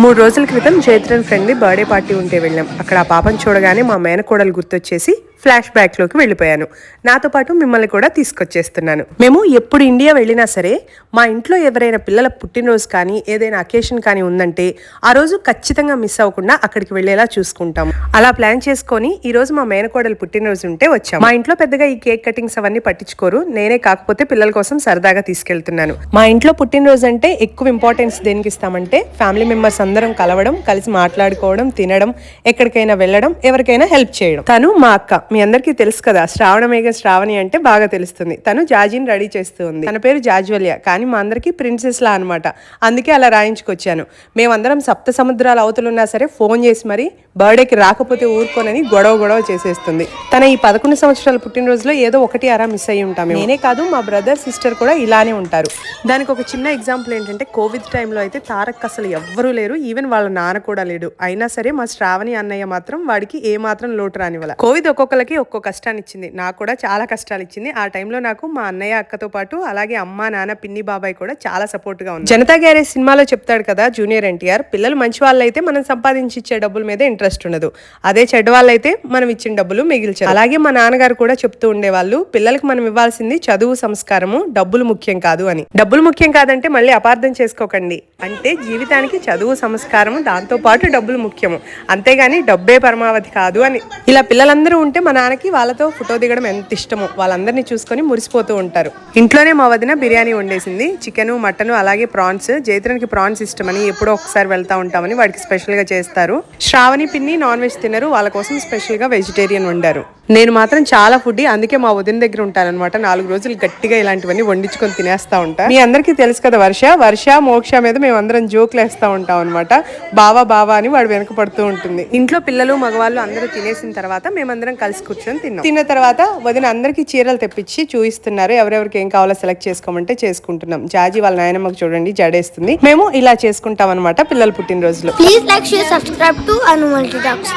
3 రోజుల క్రితం జైత్రన్ friend birthday party ఉంటే వెళ్ళాం. అక్కడ ఆ పాపను చూడగానే మా మేనకోడలు గుర్తొచ్చేసి ఫ్లాష్ బ్యాక్ లోకి వెళ్ళిపోయాను. నాతో పాటు మిమ్మల్ని కూడా తీసుకొచ్చేస్తున్నాను. మేము ఎప్పుడు ఇండియా వెళ్ళినా సరే మా ఇంట్లో ఎవరైనా పిల్లల పుట్టినరోజు కానీ ఏదైనా అకేషన్ కానీ ఉందంటే ఆ రోజు ఖచ్చితంగా మిస్ అవ్వకుండా అక్కడికి వెళ్ళేలా చూసుకుంటాం. అలా ప్లాన్ చేసుకొని ఈ రోజు మా మేనకోడలు పుట్టినరోజు ఉంటే వచ్చాం. మా ఇంట్లో పెద్దగా ఈ కేక్ కటింగ్స్ అవన్నీ పట్టించుకోరు. నేనే కాకపోతే పిల్లల కోసం సరదాగా తీసుకెళ్తున్నాను. మా ఇంట్లో పుట్టినరోజు అంటే ఎక్కువ ఇంపార్టెన్స్ దేనికి ఇస్తామంటే ఫ్యామిలీ మెంబర్స్ అందరం కలవడం, కలిసి మాట్లాడుకోవడం, తినడం, ఎక్కడికైనా వెళ్ళడం, ఎవరికైనా హెల్ప్ చేయడం. తను మా అక్క, మీ అందరికీ తెలుసు కదా, శ్రావణి అంటే బాగా తెలుస్తుంది. తను జాజీని రెడీ చేస్తూ ఉంది. తన పేరు జాజ్వల్య, కానీ మా అందరికి ప్రిన్సెస్ లా అనమాట. అందుకే అలా రాయించుకొచ్చాను. మేమందరం సప్త సముద్రాల అవతలున్నా సరే ఫోన్ చేసి మరి బర్త్డేకి రాకపోతే ఊరుకోనని గొడవ చేసేస్తుంది. తన ఈ 11 సంవత్సరాల పుట్టినరోజులో ఏదో ఒకటి అరా మిస్ అయ్యి ఉంటాం. నేనే కాదు, మా బ్రదర్ సిస్టర్ కూడా ఇలానే ఉంటారు. దానికి ఒక చిన్న ఎగ్జాంపుల్ ఏంటంటే కోవిడ్ టైంలో అయితే తారక్ అసలు ఎవ్వరూ లేరు, ఈవెన్ వాళ్ళ నాన్న కూడా లేడు. అయినా సరే మా శ్రావణి అన్నయ్య మాత్రం వాడికి ఏ మాత్రం లోటు రానివ్వాల. కోవిడ్ ఒక్కొక్కరికి ఒక్కో కష్టాన్ని ఇచ్చింది. నాకు కూడా చాలా కష్టాలు ఇచ్చింది. ఆ టైంలో నాకు మా అన్నయ్య అక్కతో పాటు అలాగే అమ్మ నాన్న పిన్ని బాబాయ్ కూడా చాలా సపోర్ట్ గా ఉంది. జనతా గ్యారేజ్ సినిమాలో చెప్తాడు కదా జూనియర్ ఎన్టీఆర్, పిల్లలు మంచి వాళ్ళైతే మనం సంపాదించి ఇచ్చే డబ్బుల మీద ఇంట్రెస్ట్ ఉండదు, అదే చెడ్డ వాళ్ళైతే మనం ఇచ్చిన డబ్బులు మిగిల్చారు. అలాగే మా నాన్నగారు కూడా చెప్తూ ఉండేవాళ్ళు, పిల్లలకు మనం ఇవ్వాల్సింది చదువు, సంస్కారము, డబ్బులు ముఖ్యం కాదు అని. డబ్బులు ముఖ్యం కాదంటే మళ్ళీ అపార్థం చేసుకోకండి, అంటే జీవితానికి చదువు, సంస్కారము, దాంతో పాటు డబ్బులు ముఖ్యము, అంతేగాని డబ్బే పరమావధి కాదు అని. ఇలా పిల్లలందరూ ఉంటే మా నాన్నకి వాళ్ళతో ఫోటో దిగడం ఎంత ఇష్టమో, వాళ్ళందరినీ చూసుకొని మురిసిపోతూ ఉంటారు. ఇంట్లోనే మా వదిన బిర్యానీ వండేసింది, చికెన్, మటన్, అలాగే ప్రాన్స్. జైత్రన్కి ప్రాన్స్ ఇష్టమని ఎప్పుడో ఒకసారి వెళ్తా ఉంటామని వాడికి స్పెషల్ గా చేస్తారు. శ్రావణి పిన్ని నాన్ వెజ్ తినరు, వాళ్ళ కోసం స్పెషల్ గా వెజిటేరియన్ వండారు. నేను మాత్రం చాలా ఫుడ్డీ, అందుకే మా వదిన దగ్గర ఉంటానన్నమాట. 4 రోజులు గట్టిగా ఇలాంటివన్నీ వండించుకొని తినేస్తా ఉంటా. మీ అందరికీ తెలుసు కదా వర్ష మోక్ష మీద మేము అందరం జోకులు వేస్తా ఉంటాం అనమాట. బావా అని వాడు వెనక పడుతూ ఉంటుంది. ఇంట్లో పిల్లలు మగవాళ్ళు అందరూ తినేసిన తర్వాత మేమందరం కలిసి కూర్చొని తిన్నాం. తిన్న తర్వాత వదిన అందరికీ చీరలు తెప్పించి చూపిస్తున్నారు. ఎవరెవరికి ఏం కావాలో సెలెక్ట్ చేసుకోమంటే చేసుకుంటున్నాం. జాజీ వాళ్ళ నాయనమ్మకు చూడండి జడేస్తుంది. మేము ఇలా చేసుకుంటాం అనమాట పిల్లల పుట్టినరోజులు. Please like, share, subscribe to Anu Multi Talks.